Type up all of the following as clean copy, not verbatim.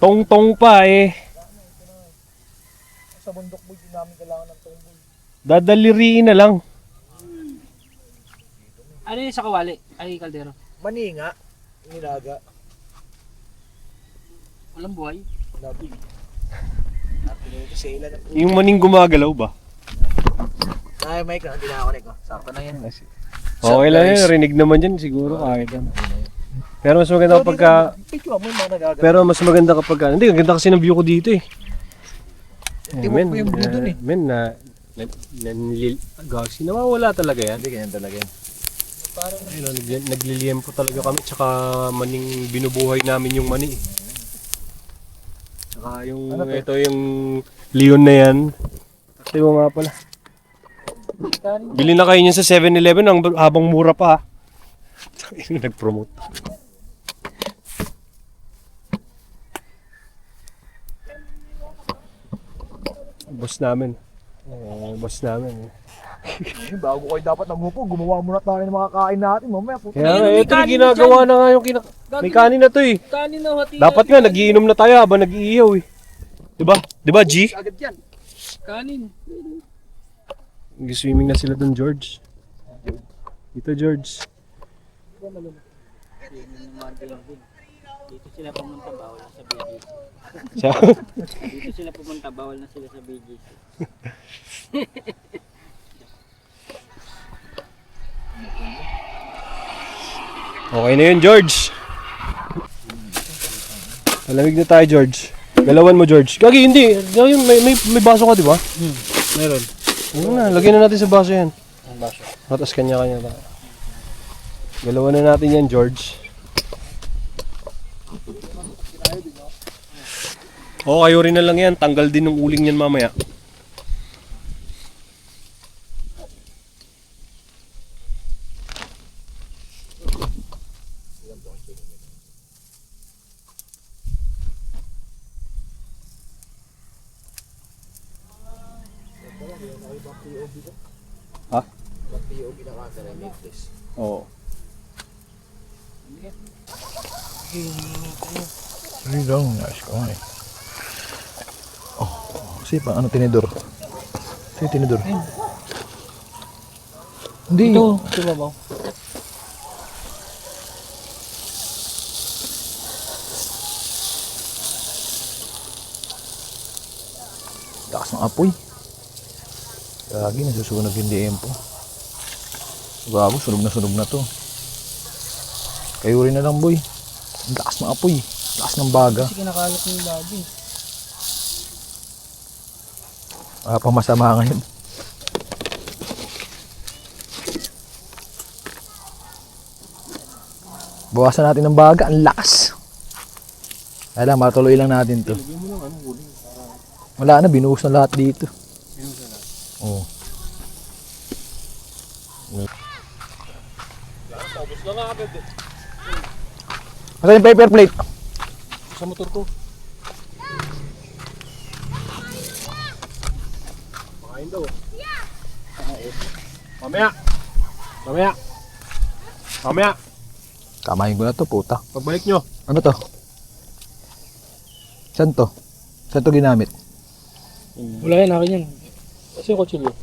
Tong-tong pa eh. Sa bundok boy, di namin kailangan ng tungboy. Dadaliriin na lang. Ano yun sa kawali? Ay, kaldero. Maninga, nilaga. Walang buhay. Labi. Napinuto sa ilan ng Yung maning gumagalaw ba? Ay, Mike, hindi na ako ko. Sakto na yan. Okay lang yun, rinig naman yan siguro kahit yan. Pero mas maganda kapag Picture mo yung mga nagagalaw. pero mas maganda kapag hindi, ganda kasi ng view ko dito eh. Tibok mo yung view dun eh. Men, gagsi, nawawala talaga yan. Hindi ganyan talaga yan. Ayun, nagliliyempo talaga kami, tsaka maning binubuhay namin yung mani. Tsaka yung, Ano to? ito yung leon na yan. Ito nga pala. Bili na kayo niyan sa 7-Eleven habang mura pa. Nag-promote. Boss namin. Boss namin. Bago kayo dapat namupo, gumawa muna tayo ng mga kain natin. Mamaya po. Kaya May ito kanin na ginagawa na nga yung may kanin na to eh. Kanin na hati. Dapat nga nagiinom na tayo habang nag-iihaw eh. Diba? Diba G? Agad yan. Kanin. Nag-swimming na sila dun, George. Dito, George. Dito sila pumunta, bawal na sa BGC. Siya. Dito sila pumunta, bawal na sila sa BGC. Okay na yun, George. Malamig na tayo, George. Galawan mo, George. Gagi, hindi. Gagi, may baso ka, di ba? Meron. Ayun na, lagyan na natin sa baso yan. Ang baso. Tapos kanya-kanya tayo. Galawan na natin yan, George. Oo, kayo rin na lang yan. Tanggal din ng uling yan mamaya. Ha? POB na ka na necklace. Oo. Hindi lang, nice ko eh. Oh, sipa, ano tinidor? Ito yung tinidor. Hindi. Ito mabaw. Lakas ng apoy. Lagi nasusunog yung DM po. Bago, sunog na to. Kayo rin na lang boy. Ang lakas ng apoy. Lakas ng baga. Kasi kinakalat yung lagi. Pa masama ngayon. Bawasan natin ng baga. Ang lakas. Kaya lang, matuloy lang natin to. Wala na, binuhos na lahat dito. Oo. Tapos na nga agad eh. Asa yung paper plate? Sa motor ko. Makain daw. Mamaya. Mamaya. Mamaya. Kamahin ko na to, puta. Pagbalik nyo. Ano to? Saan to? Saan to ginamit? Wala yan, akin yan. Kasi yung kutsilyo.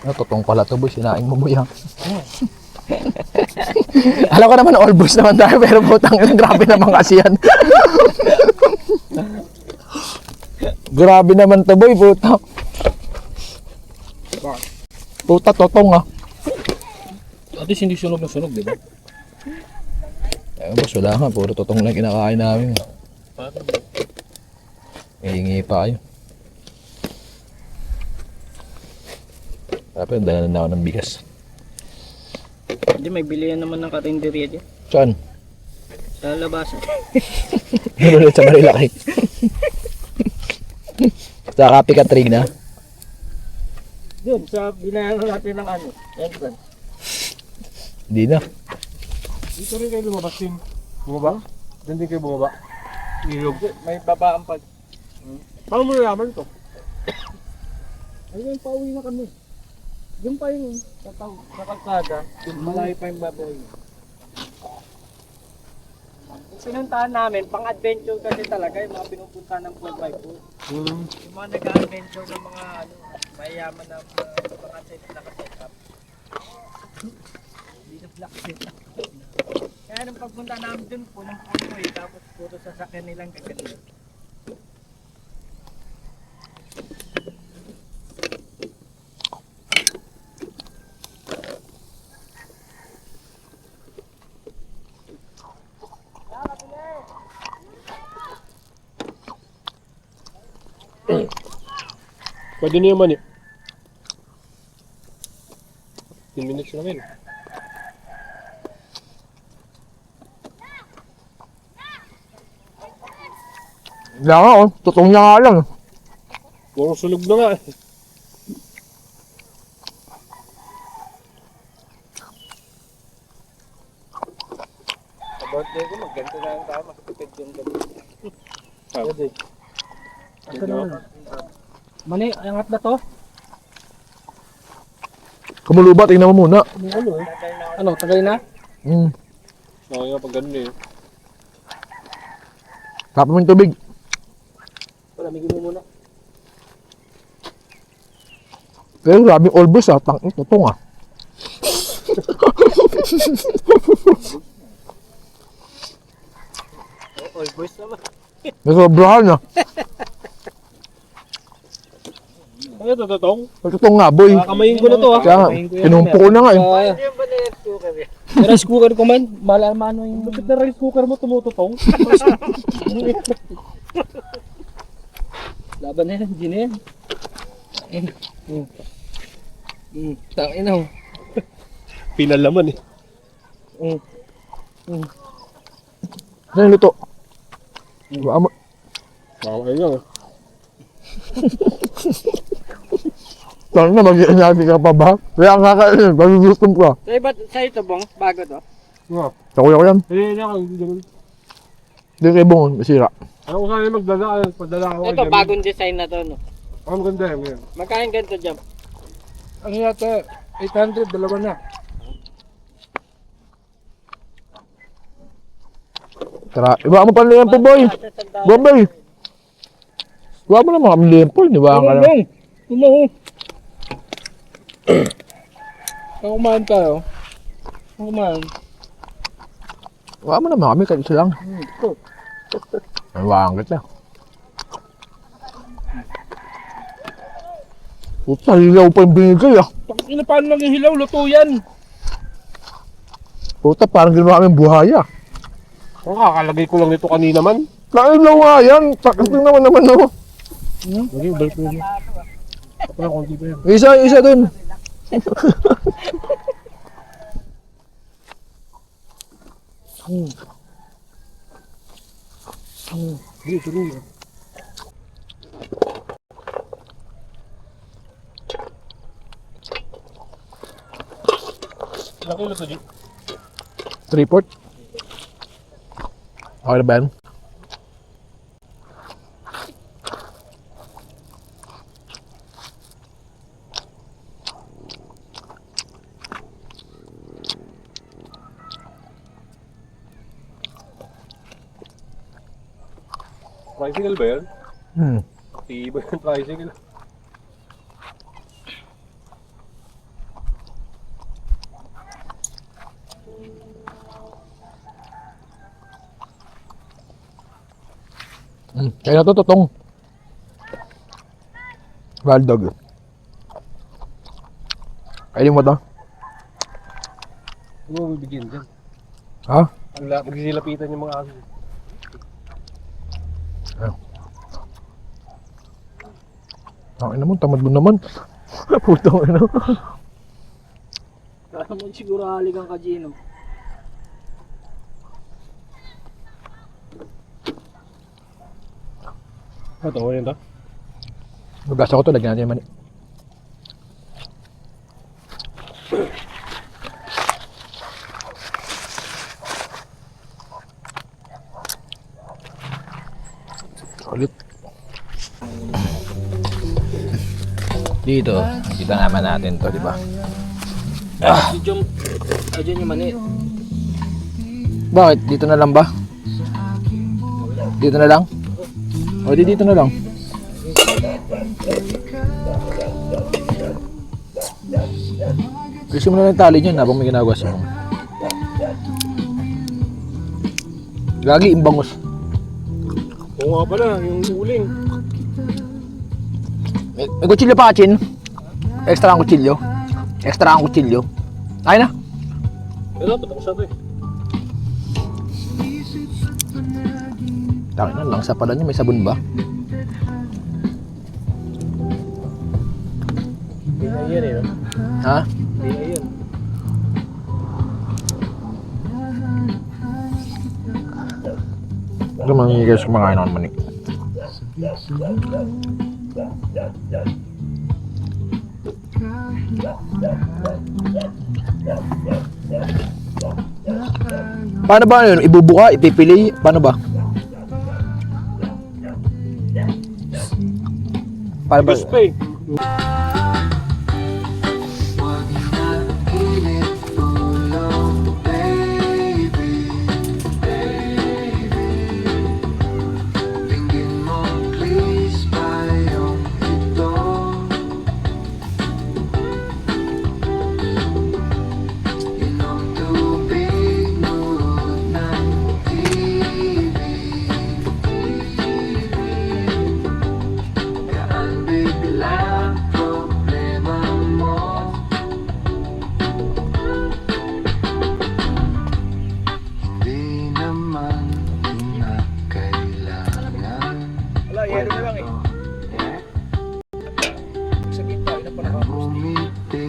Ano, totong pala to boy, sinaing mo boy ha. Alam ko naman all boys naman tayo, pero putang ina, grabe naman kasi yan. Grabe naman to boy, puta. Puta, totong ha. At least hindi sunog na sunog, di ba? Ayun boss, wala nga, puro totong lang kinakain namin. Hihingi pa kayo. Dapat dala na ako ng bigas. Hindi, may bilihan naman ng katinderya dyan. Saan? Sa labasan. Ano ulit sa Marilaki? Sa Kapi Katrina. Doon, sa binayan natin ng ano, entrance. Hindi na. Dito rin kayo lumabas din. Bumaba? Diyan din kayo bumaba. Ilog. May babaan pa. Paano mo nalaman to? Ayun, pauwi na kami. Yung pa yung sa kalsada, yung malayo pa yung baboy. Yung pinuntahan namin, pang-adventure kasi talaga yung mga pinupunta ng 4x4. Yung mga nag-adventure ng mga ano, mayayaman na mga set up. Hindi na black set up. Kaya nung pagpunta namin dun, punong-puno eh, tapos puro sasakyan nilang gaganda. Pwede na yung mani. 10 minutes lang yun. Wala nga oh. Totoo niya nga lang. Puro sunog na nga. Sa birthday ko, magganto na lang tayo, makipitid yung gabi. Pwede. Mani, angat na to? Kumuluba, tingnan mo muna. Ano, tagay na? Okay nga pag ganun eh. Tapos mo yung tubig. Palamigin mo muna. Pero grabe yung Olbus ah. Tangin, tutong ah. Oy, boys naman. May sobrahan ah. Ano ito, totong? Tutong nga boy. Kakamayin ko na to Kaya nga, pinumpo ko na nga eh. Hindi yung ba na rice cooker eh? Rice cooker ko man, malaman mo yung... Bakit na rice cooker mo tumututong? Laban na yan, hindi na yan. Tangin na. Pinalaman eh. Ano yung luto? Diba mo? Kakamayin nga eh. Tangin na, mag-iinati ka pa ba? Kaya ang kakainin, magugustom ka. Sa ito bong, bago to? Nga. Kakuya ko yan. Hindi na ako. Hindi Hindi kayo bungon, masira. Ako sana magdala. Padala ako. Ito, bagong design na to, no? Ang ganda yan. Magkain ganito dyan? Ano yata? 800, dalawa na. Tara, iba mo pa liempo boy. Bombay. Iba mo naman kami liempo, di ba? Kumain tayo. Kumain. Iba mo naman kami, kahit isa lang. Iwaan kita. Puta, hilaw pa yung binigay ah. Paano lang yung hilaw? Luto yan. Puta, parang ginawa kami buhaya. Ang kakalagay ko lang nito kanina man. Nailaw nga yan. Takasting naman no. Lagi, balik mo. Ako lang, konti pa yan. Isa dun. Hindi, tuloy. Laki na to, G. 3-port. Okay na ba yan? Tricycle ba yan? Iba yung tricycle. Kaya na to, totong. Wild dog. Kainin mo to? Ano mo bibigyan dyan? Ha? Magsisilapitan yung mga aso. Ang ina mo, tamad mo naman. Putang ina. Kaya mo siguro haligang ka, Gino. Ito, yun to? Magasa ko to, lagyan natin yung mani. Dito, kita naman natin to, di ba? Ayun yung mani. Bakit? Dito na lang ba? Dito na lang? O di dito na lang. Kasi mo na lang tali dyan habang may ginagawa siya. Gagi, imbangos. Oo nga pala, yung uling. May kutsilyo pa, Chin. Extra ang kutsilyo. Extra ang kutsilyo. Ay na. Pero, tapos na to eh. Takit na, langsa pala niya. May sabon ba? Hindi na yan eh, no? Ha? Hindi na yan. Ito mga guys, kumakain ako ng manik. Paano ba yun? Ibubuka? Ipipili? Paano ba? Paano ba? Gusto pa eh. Wala, yero na lang eh. Sabihin tayo na pala kapos dito.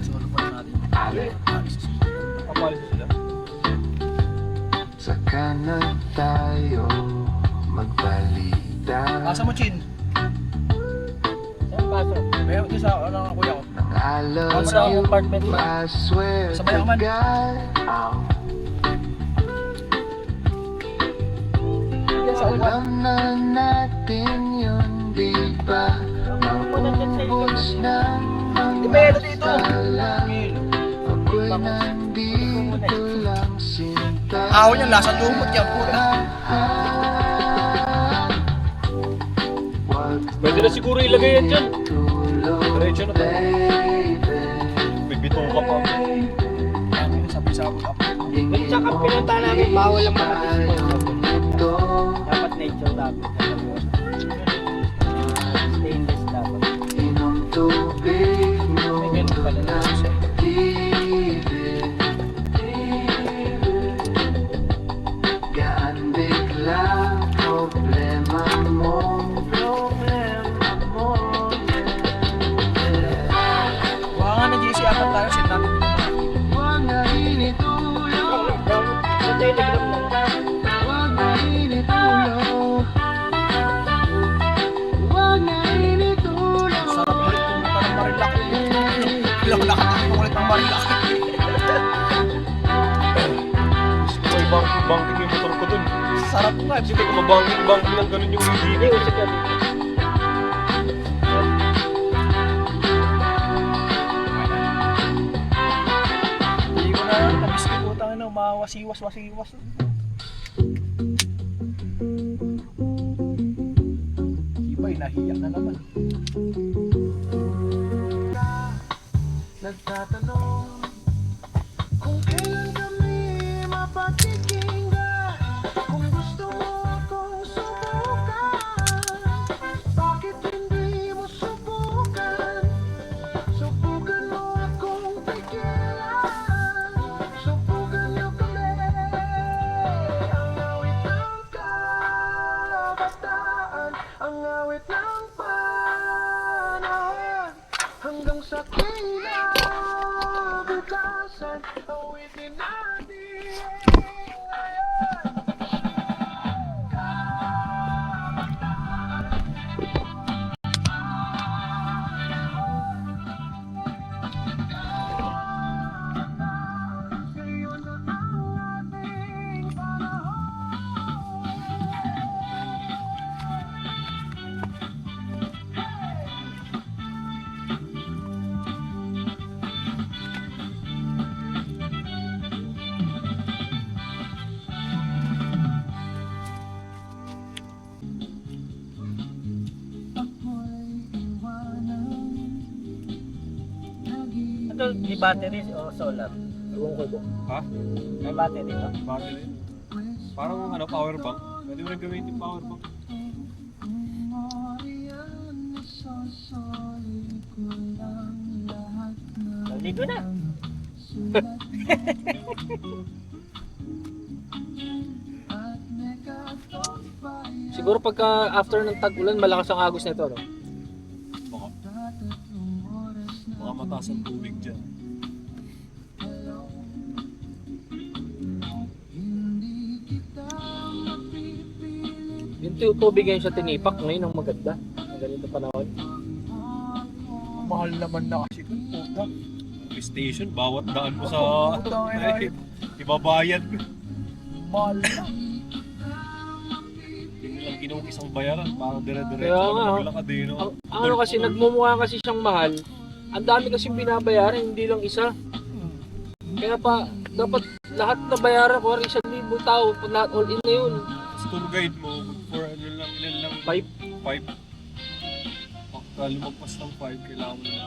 Solo pa natin. Nakapalis sila. Saka na tayo magbalita. Asa mo, Chin? Saan paso? May di sa ano ng kuya ko. Ng alam Ang sa apartment ko. maswerte Sabay ako man. Sa uwan. Alam na natin yun, di ba? Maubos ng Di mga ba ito dito? tala. Ako'y nandito lang sinta. Ahon niya, lasang lumot yan, puta. Pwede na siguro ilagay yan dyan. Diretso na to. May bito ka pa. Sabi-sabi ako. Doon sa pinunta namin, bawal ang mga disco. Dapat nature dapat. Stainless dapat. Inom tubig May ganun pala na siya. gaan bigla problema mo. Baka nga na-JC apat tayo, set namin dito. Huwag na initulo, Sa telegram lang. huwag na initulo, huwag na initulo. Sarap ulit pumunta ng Marilaki. Ilang nakatapos ulit ng Marilaki. Gusto ko i-banking yung motor ko dun. Sarap nga. Kasi hindi ko mabanking ng ganun yung Hindi, hindi. usip ka dito. Hindi ko na nabis ko putang ina, umawasiwas-wasiwas. Iba'y nahiyak na naman. Nagtatanong kung kailan kami mapagkikinggan. Kung gusto mo akong subukan, bakit hindi mo subukan? Subukan mo akong pigilan. Subukan niyo kami. Ang awit ng kabataan, ang awit ng panahon, hanggang sa kinabukasan, awitin natin. Ngayon na ang ating panahon. to di battery o solar? Ewan ko ito. Ha? May battery to? Battery. Parang ano, power bank. Pwede mo rin gamitin power bank. Naligo na. Siguro pagka after ng tag-ulan, malakas ang agos nito, no? Baka mataas ang tubig dyan. Yung tubig ngayon sa tinipak, ngayon ang maganda. Ang ganito panahon. Mahal naman na kasi kung puta. May station, bawat daan mo sa... Ay, ibabayad. Mahal na. Hindi lang ginawang isang bayaran, parang dire-diretso. Kaya nga, Maglalakad din, no? Ang ano kasi, nagmumukha kasi siyang mahal. Ang dami kasing binabayaran, hindi lang isa. Kaya pa, dapat lahat na bayaran ko, 1,000 tao, lahat all in na yun. Sa tour guide mo, for ano lang, ilan lang? 5. 5. Pagka lumagpas ng 5, kailangan mo na.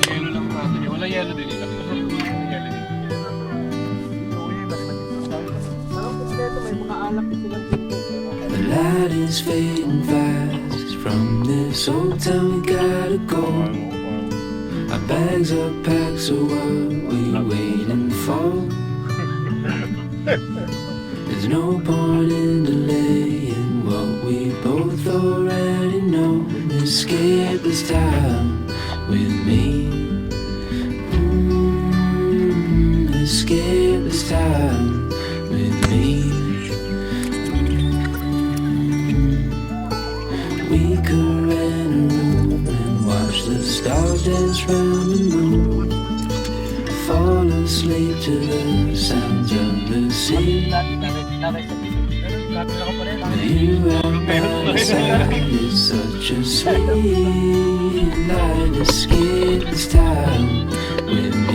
Yelo lang natin. Wala yelo din ito. Yelo din. Pero kompleto, may mga alak din silang pinto. The light is fading fast. From this old town we gotta go. Our bags are packed, so what we waiting for? There's no point in delaying what we both already know. Escape this time with me. Escape this time with me. We could rent a room and watch the stars dance round the moon. Fall asleep to the sounds of the sea. You and my side is such a sweet night. Escape this time with me.